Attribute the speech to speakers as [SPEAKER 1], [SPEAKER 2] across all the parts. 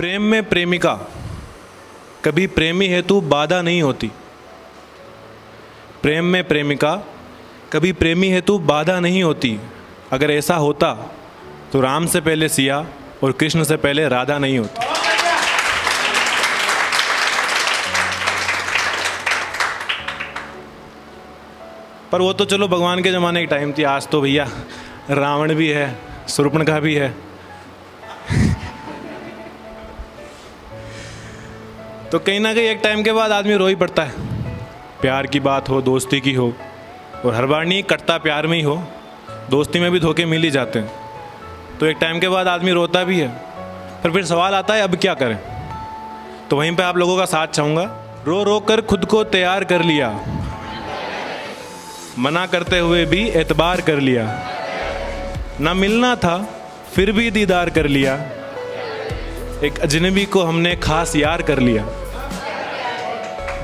[SPEAKER 1] प्रेम में प्रेमिका कभी प्रेमी हेतु बाधा नहीं होती। प्रेम में प्रेमिका कभी प्रेमी हेतु बाधा नहीं होती। अगर ऐसा होता तो राम से पहले सिया और कृष्ण से पहले राधा नहीं होती। पर वो तो चलो भगवान के ज़माने की टाइम थी। आज तो भैया रावण भी है, शूर्पणखा भी है। तो कहीं ना कहीं एक टाइम के बाद आदमी रो ही पड़ता है। प्यार की बात हो, दोस्ती की हो, और हर बार नहीं कटता प्यार में ही हो, दोस्ती में भी धोखे मिल ही जाते हैं। तो एक टाइम के बाद आदमी रोता भी है। पर फिर सवाल आता है अब क्या करें। तो वहीं पे आप लोगों का साथ चाहूँगा। रो रो कर खुद को तैयार कर लिया, मना करते हुए भी एतबार कर लिया। ना मिलना था फिर भी दीदार कर लिया, एक अजनबी को हमने खास यार कर लिया।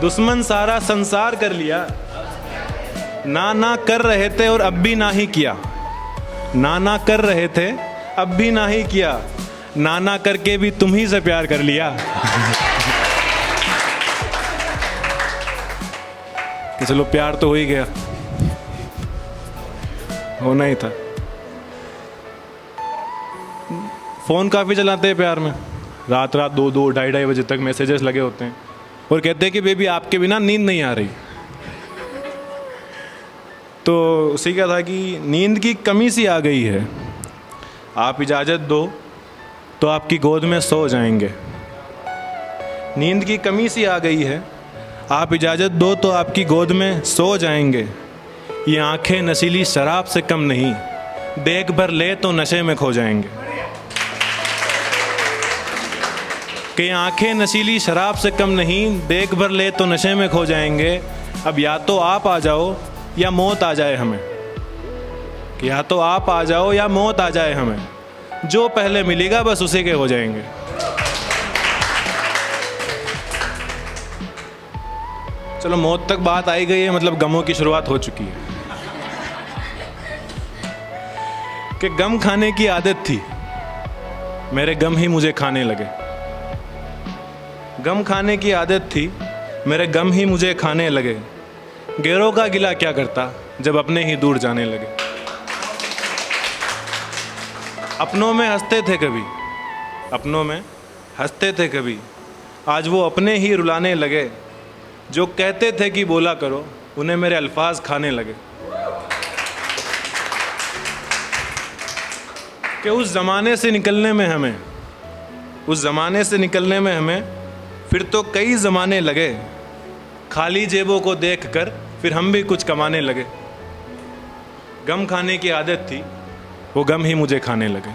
[SPEAKER 1] दुश्मन सारा संसार कर लिया, ना कर रहे थे और अब भी ना ही किया। ना कर रहे थे अब भी ना ही किया, ना करके भी तुम ही से प्यार कर लिया। कि चलो प्यार तो हो ही गया, होना ही था। फ़ोन काफ़ी चलाते हैं प्यार में, रात 2-2 ढाई बजे तक मैसेजेस लगे होते हैं और कहते हैं कि बेबी आपके बिना नींद नहीं आ रही। तो उसी का था कि नींद की कमी सी आ गई है, आप इजाज़त दो तो आपकी गोद में सो जाएंगे। नींद की कमी सी आ गई है, आप इजाज़त दो तो आपकी गोद में सो जाएंगे। ये आंखें नशीली शराब से कम नहीं, देख भर ले तो नशे में खो जाएंगे। कि आंखें नशीली शराब से कम नहीं, देख भर ले तो नशे में खो जाएंगे। अब या तो आप आ जाओ या मौत आ जाए हमें। कि या तो आप आ जाओ या मौत आ जाए हमें, जो पहले मिलेगा बस उसी के हो जाएंगे। चलो मौत तक बात आई गई है, मतलब गमों की शुरुआत हो चुकी है। कि गम खाने की आदत थी, मेरे गम ही मुझे खाने लगे। गम खाने की आदत थी, मेरे गम ही मुझे खाने लगे। गैरों का गिला क्या करता जब अपने ही दूर जाने लगे। अपनों में हंसते थे कभी, अपनों में हंसते थे कभी, आज वो अपने ही रुलाने लगे। जो कहते थे कि बोला करो, उन्हें मेरे अल्फाज खाने लगे। कि उस ज़माने से निकलने में हमें, उस ज़माने से निकलने में हमें फिर तो कई ज़माने लगे। खाली जेबों को देखकर फिर हम भी कुछ कमाने लगे। गम खाने की आदत थी, वो गम ही मुझे खाने लगे।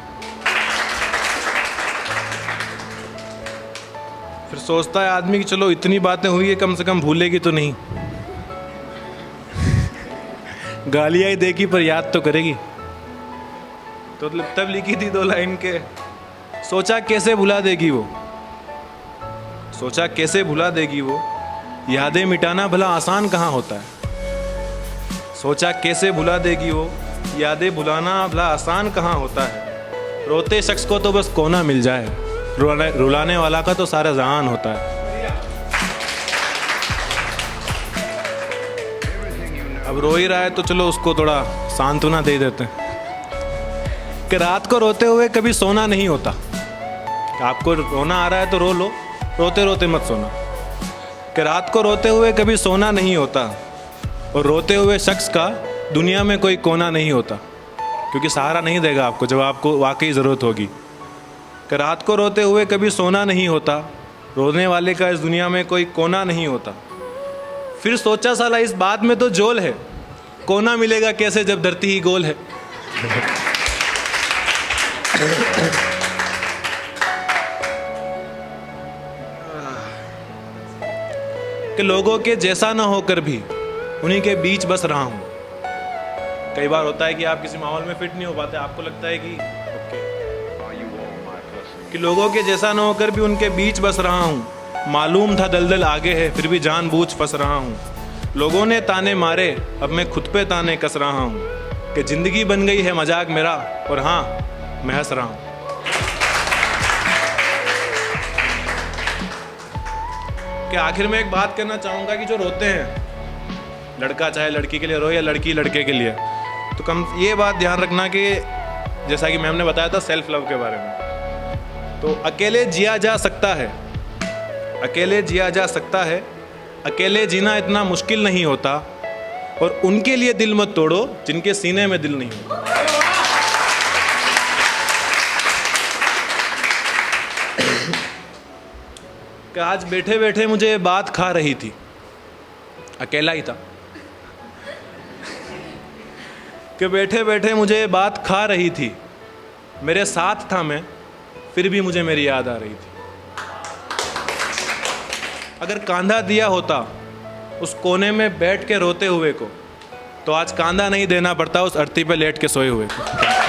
[SPEAKER 1] फिर सोचता है आदमी कि चलो इतनी बातें हुई है, कम से कम भूलेगी तो नहीं। गालियाँ ही देगी पर याद तो करेगी। तो तब लिखी थी 2 लाइन के, सोचा कैसे भुला देगी वो, सोचा कैसे भुला देगी वो, यादें मिटाना भला आसान कहाँ होता है। सोचा कैसे भुला देगी वो, यादें भुलाना भला आसान कहाँ होता है। रोते शख्स को तो बस कोना मिल जाए, रुलाने वाला का तो सारा जहान होता है। अब रो ही रहा है तो चलो उसको थोड़ा सांत्वना दे देते हैं। कि रात को रोते हुए कभी सोना नहीं होता। आपको रोना आ रहा है तो रो लो, रोते रोते मत सोना। कि रात को रोते हुए कभी सोना नहीं होता, और रोते हुए शख्स का दुनिया में कोई कोना नहीं होता, क्योंकि सहारा नहीं देगा आपको जब आपको वाकई ज़रूरत होगी। कि रात को रोते हुए कभी सोना नहीं होता, रोने वाले का इस दुनिया में कोई कोना नहीं होता। फिर सोचा साला इस बात में तो जोल है, कोना मिलेगा कैसे जब धरती ही गोल है। कि लोगों के जैसा ना होकर भी उन्हीं के बीच बस रहा हूँ। कई बार होता है कि आप किसी माहौल में फिट नहीं हो पाते, आपको लगता है कि लोगों के जैसा ना होकर भी उनके बीच बस रहा हूँ। मालूम था दलदल आगे है फिर भी जानबूझ फंस रहा हूँ। लोगों ने ताने मारे अब मैं खुद पे ताने कस रहा हूँ। कि जिंदगी बन गई है मजाक मेरा, और हाँ मैं हंस रहा हूँ। कि आखिर में एक बात कहना चाहूँगा कि जो रोते हैं, लड़का चाहे लड़की के लिए रोए या लड़की लड़के के लिए, तो कम ये बात ध्यान रखना कि जैसा कि मैम ने बताया था सेल्फ लव के बारे में, तो अकेले जिया जा सकता है, अकेले जिया जा सकता है, अकेले जीना इतना मुश्किल नहीं होता, और उनके लिए दिल मत तोड़ो जिनके सीने में दिल नहीं होता। कि आज बैठे बैठे मुझे बात खा रही थी, अकेला ही था, कि बैठे बैठे मुझे बात खा रही थी, मेरे साथ था मैं, फिर भी मुझे मेरी याद आ रही थी। अगर कांधा दिया होता उस कोने में बैठ के रोते हुए को, तो आज कांधा नहीं देना पड़ता उस अर्थी पे लेट के सोए हुए को।